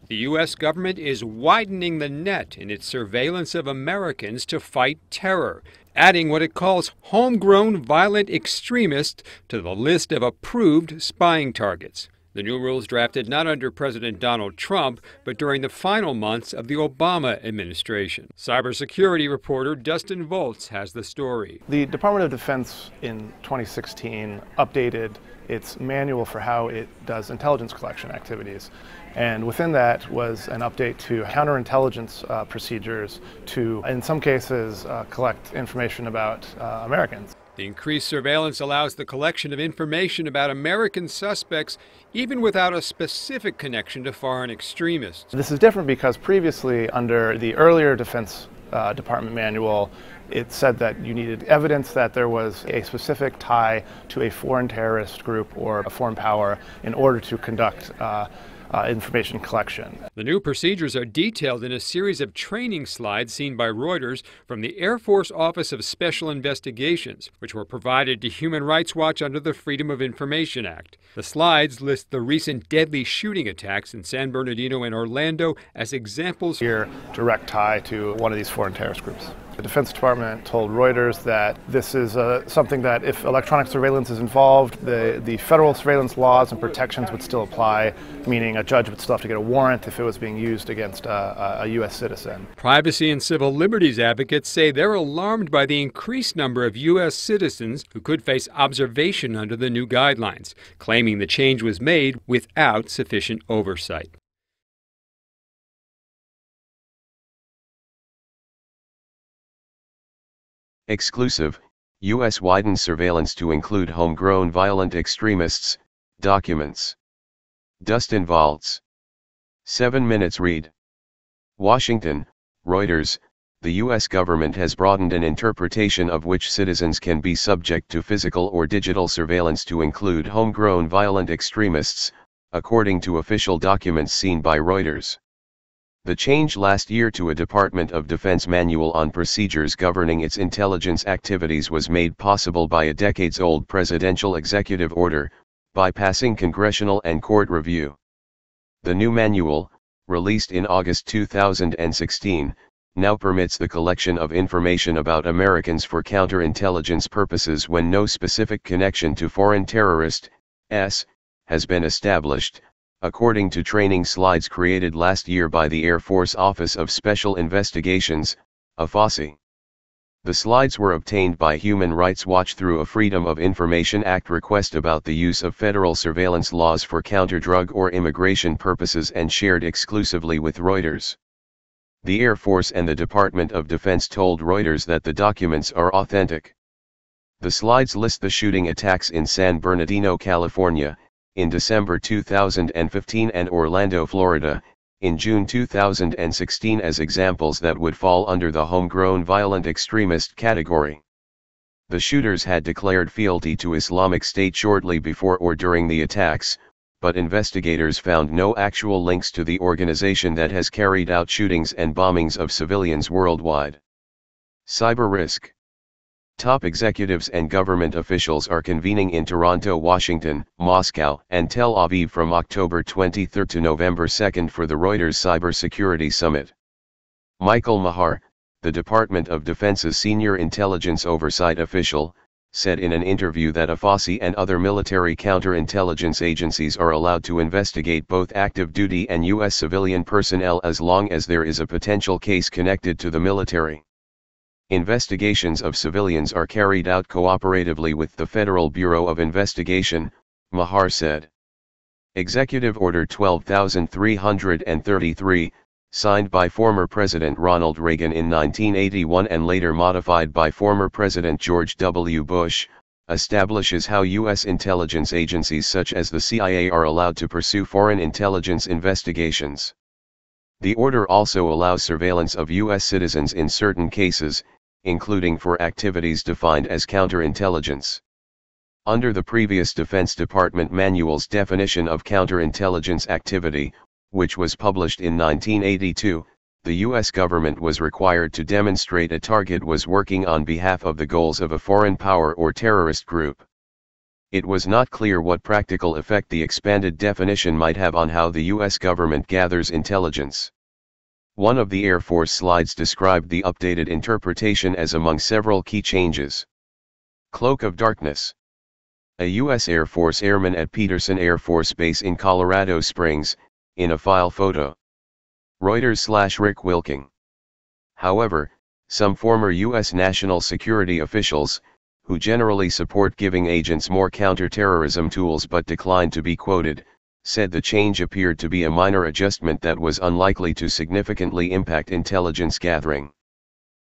The U.S. government is widening the net in its surveillance of Americans to fight terror, adding what it calls homegrown violent extremists to the list of approved spying targets. The new rules drafted not under President Donald Trump, but during the final months of the Obama administration. Cybersecurity reporter Dustin Volz has the story. The Department of Defense in 2016 updated its manual for how it does intelligence collection activities. And within that was an update to counterintelligence procedures to, in some cases, collect information about Americans. The increased surveillance allows the collection of information about American suspects even without a specific connection to foreign extremists. This is different because previously, under the earlier Defense Department manual, it said that you needed evidence that there was a specific tie to a foreign terrorist group or a foreign power in order to conduct information collection. The new procedures are detailed in a series of training slides seen by Reuters from the Air Force Office of Special Investigations, which were provided to Human Rights Watch under the Freedom of Information Act. The slides list the recent deadly shooting attacks in San Bernardino and Orlando as examples. Your direct tie to one of these foreign terrorist groups. The Defense Department told Reuters that this is something that if electronic surveillance is involved, the federal surveillance laws and protections would still apply, meaning a judge would still have to get a warrant if it was being used against a U.S. citizen. Privacy and civil liberties advocates say they're alarmed by the increased number of U.S. citizens who could face observation under the new guidelines, claiming the change was made without sufficient oversight. Exclusive, U.S. widens surveillance to include homegrown violent extremists, documents. Dustin Volz. 7 minutes read. Washington, Reuters, the U.S. government has broadened an interpretation of which citizens can be subject to physical or digital surveillance to include homegrown violent extremists, according to official documents seen by Reuters. The change last year to a Department of Defense manual on procedures governing its intelligence activities was made possible by a decades-old presidential executive order, bypassing congressional and court review. The new manual, released in August 2016, now permits the collection of information about Americans for counterintelligence purposes when no specific connection to foreign terrorists has been established, according to training slides created last year by the Air Force Office of Special Investigations, AFOSI. The slides were obtained by Human Rights Watch through a Freedom of Information Act request about the use of federal surveillance laws for counter-drug or immigration purposes and shared exclusively with Reuters. The Air Force and the Department of Defense told Reuters that the documents are authentic. The slides list the shooting attacks in San Bernardino, California, in December 2015 and Orlando, Florida, in June 2016 as examples that would fall under the homegrown violent extremist category. The shooters had declared fealty to Islamic State shortly before or during the attacks, but investigators found no actual links to the organization that has carried out shootings and bombings of civilians worldwide. Cyber risk. Top executives and government officials are convening in Toronto, Washington, Moscow, and Tel Aviv from October 23 to November 2 for the Reuters Cybersecurity Summit. Michael Maher, the Department of Defense's senior intelligence oversight official, said in an interview that AFOSI and other military counterintelligence agencies are allowed to investigate both active duty and U.S. civilian personnel as long as there is a potential case connected to the military. Investigations of civilians are carried out cooperatively with the Federal Bureau of Investigation, Maher said. Executive Order 12333, signed by former President Ronald Reagan in 1981 and later modified by former President George W. Bush, establishes how U.S. intelligence agencies such as the CIA are allowed to pursue foreign intelligence investigations. The order also allows surveillance of U.S. citizens in certain cases, including for activities defined as counterintelligence. Under the previous Defense Department manual's definition of counterintelligence activity, which was published in 1982, the U.S. government was required to demonstrate a target was working on behalf of the goals of a foreign power or terrorist group. It was not clear what practical effect the expanded definition might have on how the U.S. government gathers intelligence. One of the Air Force slides described the updated interpretation as among several key changes. Cloak of darkness. A U.S. Air Force airman at Peterson Air Force Base in Colorado Springs, in a file photo. Reuters/Rick Wilking. However, some former U.S. national security officials, who generally support giving agents more counterterrorism tools but declined to be quoted, said the change appeared to be a minor adjustment that was unlikely to significantly impact intelligence gathering.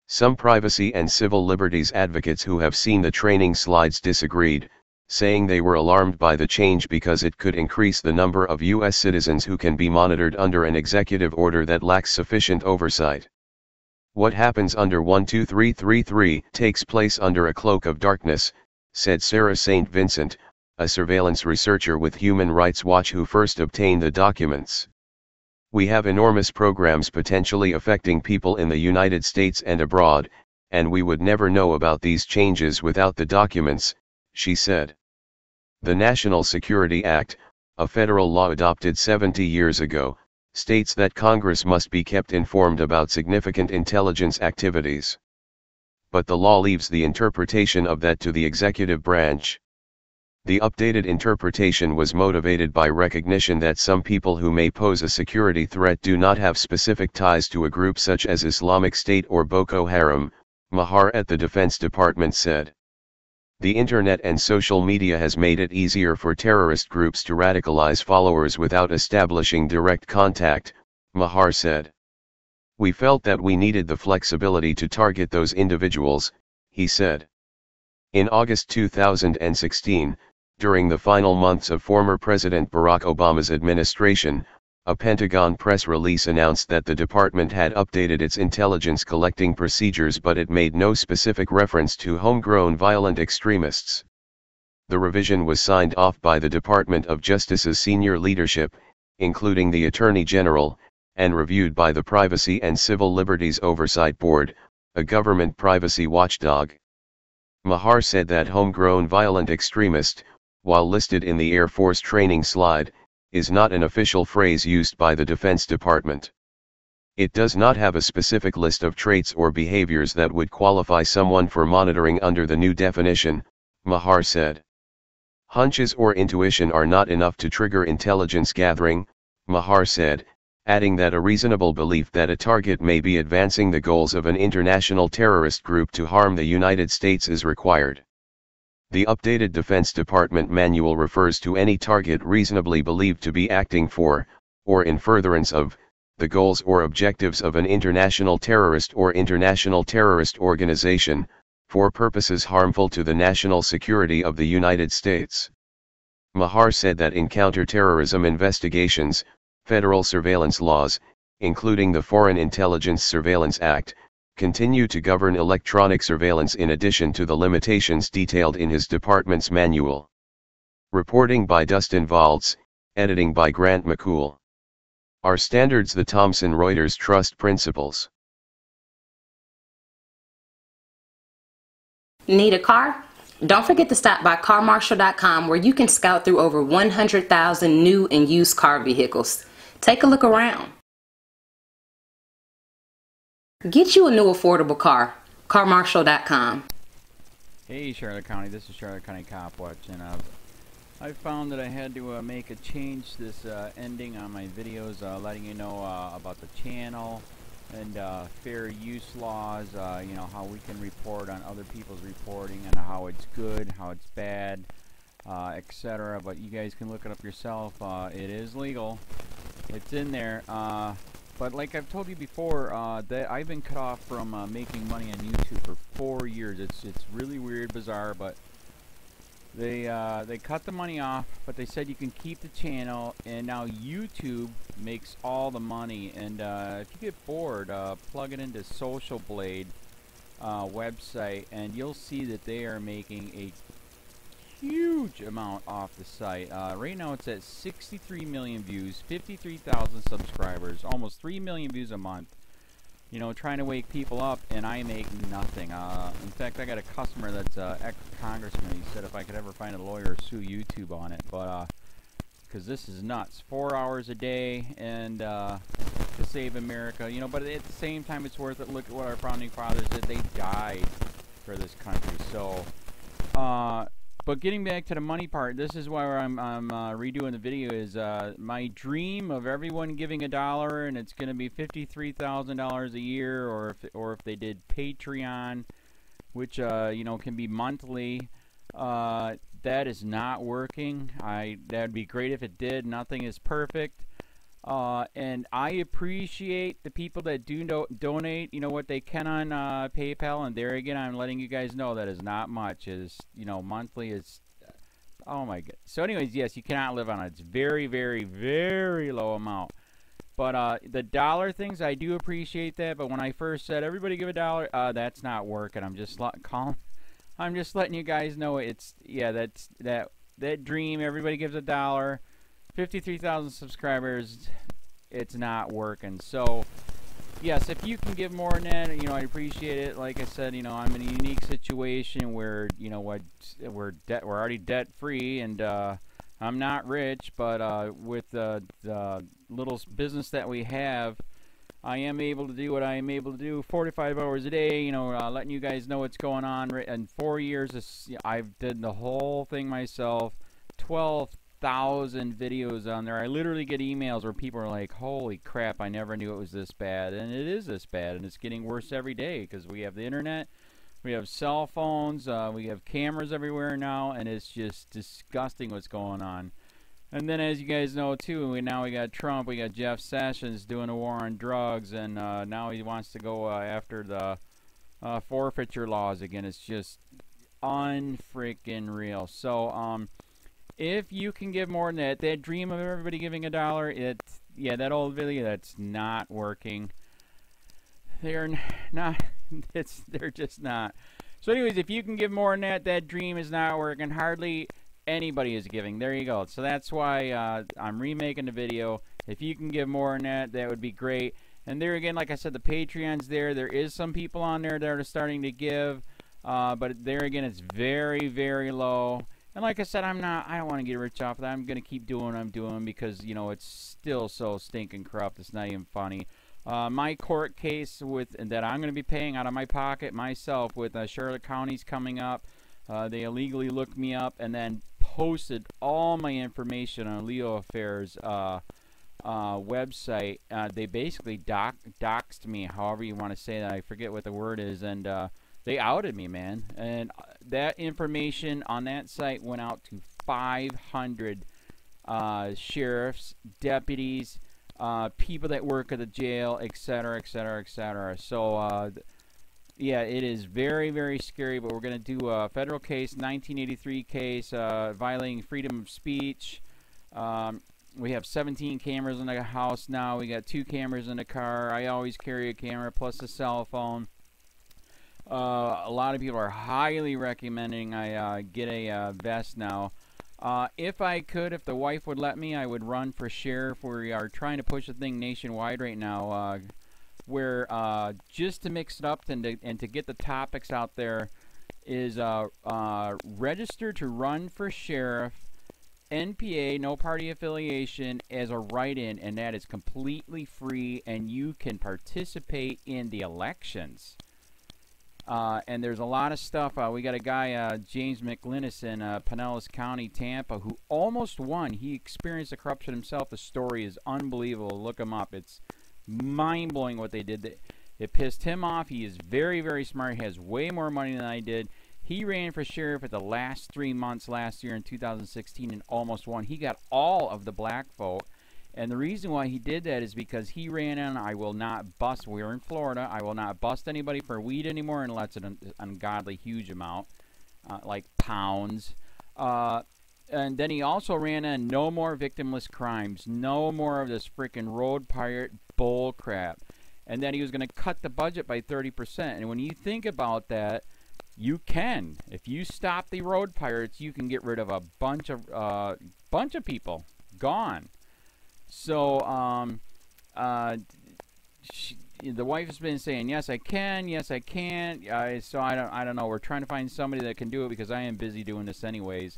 Some privacy and civil liberties advocates who have seen the training slides disagreed, saying they were alarmed by the change because it could increase the number of U.S. citizens who can be monitored under an executive order that lacks sufficient oversight. What happens under 12333 takes place under a cloak of darkness, said Sarah St. Vincent, a surveillance researcher with Human Rights Watch who first obtained the documents. We have enormous programs potentially affecting people in the United States and abroad, and we would never know about these changes without the documents, she said. The National Security Act, a federal law adopted 70 years ago, states that Congress must be kept informed about significant intelligence activities. But the law leaves the interpretation of that to the executive branch. The updated interpretation was motivated by recognition that some people who may pose a security threat do not have specific ties to a group such as Islamic State or Boko Haram, Mahar at the Defense Department said. The internet and social media has made it easier for terrorist groups to radicalize followers without establishing direct contact, Mahar said. We felt that we needed the flexibility to target those individuals, he said. In August 2016, during the final months of former President Barack Obama's administration, a Pentagon press release announced that the department had updated its intelligence collecting procedures, but it made no specific reference to homegrown violent extremists. The revision was signed off by the Department of Justice's senior leadership, including the Attorney General, and reviewed by the Privacy and Civil Liberties Oversight Board, a government privacy watchdog. Mahar said that homegrown violent extremist, while listed in the Air Force training slide, is not an official phrase used by the Defense Department. It does not have a specific list of traits or behaviors that would qualify someone for monitoring under the new definition, Mahar said. Hunches or intuition are not enough to trigger intelligence gathering, Mahar said, adding that a reasonable belief that a target may be advancing the goals of an international terrorist group to harm the United States is required. The updated Defense Department manual refers to any target reasonably believed to be acting for, or in furtherance of, the goals or objectives of an international terrorist or international terrorist organization, for purposes harmful to the national security of the United States. Mahar said that in counterterrorism investigations, federal surveillance laws, including the Foreign Intelligence Surveillance Act, continue to govern electronic surveillance in addition to the limitations detailed in his department's manual. Reporting by Dustin Valtz, editing by Grant McCool. Our standards: the Thomson Reuters Trust Principles. Need a car? Don't forget to stop by carmarshal.com, where you can scout through over 100,000 new and used car vehicles. Take a look around. Get you a new affordable car. carmarshal.com. Hey Charlotte County, this is Charlotte County COPWATCH, and I found that I had to make a change this ending on my videos, letting you know about the channel and fair use laws, you know, how we can report on other people's reporting and how it's good, how it's bad, etc. But you guys can look it up yourself. It is legal. It's in there. But like I've told you before, that I've been cut off from making money on YouTube for 4 years. It's really weird, bizarre, but they cut the money off, but they said you can keep the channel, and now YouTube makes all the money. And if you get bored, plug it into Social Blade website, and you'll see that they are making a huge amount off the site. Right now it's at 63 million views, 53,000 subscribers, almost 3 million views a month. you know, trying to wake people up, and I make nothing. In fact, I got a customer that's ex-congressman. He said if I could ever find a lawyer, sue YouTube on it, but because this is nuts. 4 hours a day, and to save America, you know, but at the same time, it's worth it. Look at what our founding fathers did. They died for this country. So, but getting back to the money part, this is why I'm redoing the video. Is my dream of everyone giving $1, and it's going to be $53,000 a year, or if they did Patreon, which you know, can be monthly. That is not working. That'd be great if it did. Nothing is perfect. And I appreciate the people that do donate, you know, what they can on PayPal. And there again, I'm letting you guys know that is not much. Is, you know, monthly is, oh my god. So anyways, yes, you cannot live on it. It's very, very, very low amount. But the dollar things, I do appreciate that. But when I first said everybody give $1, that's not working. I'm just I'm just letting you guys know it's, yeah, that dream. Everybody gives $1. 53,000 subscribers, it's not working. So yes, if you can give more than that, you know, I appreciate it. Like I said, you know, I'm in a unique situation where, you know what, we're already debt free, and I'm not rich, but with the little business that we have, I am able to do what I am able to do 45 hours a day, you know, letting you guys know what's going on. In 4 years, I've did the whole thing myself. 12,000 videos on there. I literally get emails where people are like, holy crap, I never knew it was this bad. And it is this bad, and it's getting worse every day because we have the internet, we have cell phones, we have cameras everywhere now, and it's just disgusting what's going on. And then, as you guys know too, now we got Trump, we got Jeff Sessions doing a war on drugs, and now he wants to go after the forfeiture laws again. It's just unfreaking real. So if you can give more than that dream of everybody giving $1, yeah, that old video, that's not working. They're not, they're just not. So anyways, if you can give more than that dream is not working. Hardly anybody is giving. There you go. So that's why I'm remaking the video. If you can give more than that, that would be great. And there again, like I said, the Patreon's there. There is some people on there that are starting to give, but there again, it's very, very low. And like I said, I don't want to get rich off of that. I'm going to keep doing what I'm doing because, you know, it's still so stinking corrupt. It's not even funny. My court case that I'm going to be paying out of my pocket myself with Charlotte County's coming up. They illegally looked me up and then posted all my information on LEOAFFAIRS website. They basically doxed me, however you want to say that. I forget what the word is, and they outed me, man. And that information on that site went out to 500 sheriffs, deputies, people that work at the jail, etc., etc., etc. So yeah, it is very, very scary, but we're going to do a federal case, 1983 case, violating freedom of speech. We have 17 cameras in the house now. We got 2 cameras in the car. I always carry a camera plus a cell phone. A lot of people are highly recommending I get a vest now. If I could, if the wife would let me, I would run for sheriff. We are trying to push the thing nationwide right now. Where just to mix it up and to get the topics out there is register to run for sheriff, NPA, no party affiliation, as a write-in, and that is completely free, and you can participate in the elections. And there's a lot of stuff. We got a guy, James McLinnis in Pinellas County, Tampa, who almost won. He experienced the corruption himself. The story is unbelievable. Look him up. It's mind-blowing what they did. It pissed him off. He is very, very smart. He has way more money than I did. He ran for sheriff at the last 3 months last year in 2016 and almost won. He got all of the black vote. And the reason why he did that is because he ran on, I will not bust, we're in Florida, I will not bust anybody for weed anymore unless it's an ungodly huge amount, like pounds. And then he also ran on no more victimless crimes, no more of this freaking road pirate bull crap. And then he was going to cut the budget by 30%. And when you think about that, you can. If you stop the road pirates, you can get rid of a bunch of people. Gone. So, the wife has been saying, yes, I can, yes, I can't. So I don't know. We're trying to find somebody that can do it because I am busy doing this anyways.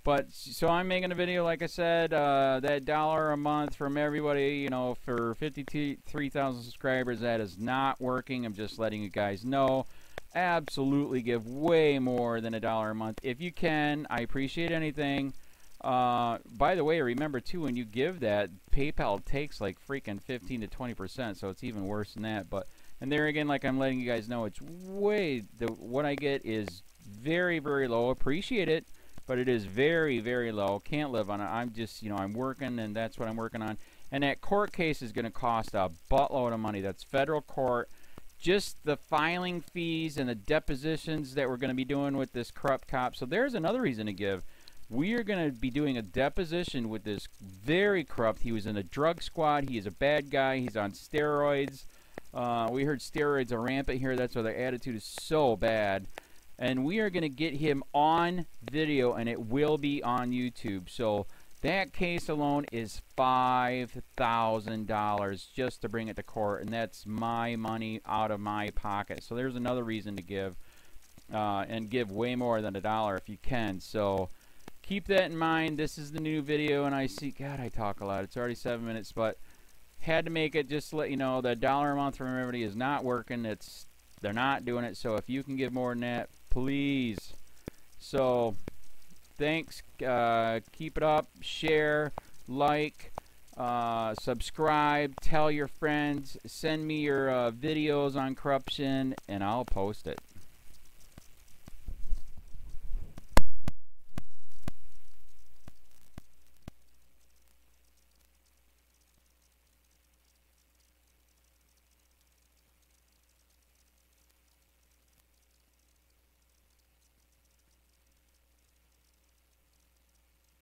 But so I'm making a video, like I said, that $1 a month from everybody, you know, for 53,000 subscribers, that is not working. I'm just letting you guys know. Absolutely give way more than $1 a month if you can. I appreciate anything. By the way, remember too, when you give that, PayPal takes like freaking 15 to 20%, so it's even worse than that. But and there again, like I'm letting you guys know, it's way what I get is very, very low. Appreciate it, but it is very, very low. Can't live on it. I'm just, you know, I'm working, and that's what I'm working on. And that court case is going to cost a buttload of money. That's federal court. Just the filing fees and the depositions that we're going to be doing with this corrupt cop. So there's another reason to give. We are going to be doing a deposition with this very corrupt. He was in a drug squad. He is a bad guy. He's on steroids. We heard steroids are rampant here. That's why their attitude is so bad. And we are going to get him on video, and it will be on YouTube. So that case alone is $5,000 just to bring it to court, and that's my money out of my pocket. So there's another reason to give, and give way more than $1 if you can. So keep that in mind. This is the new video, and I see, God, I talk a lot. It's already 7 minutes, but had to make it just to let you know that $1 a month from everybody is not working. They're not doing it. So if you can give more than that, please. So thanks. Keep it up. Share, like, subscribe, tell your friends, send me your videos on corruption, and I'll post it.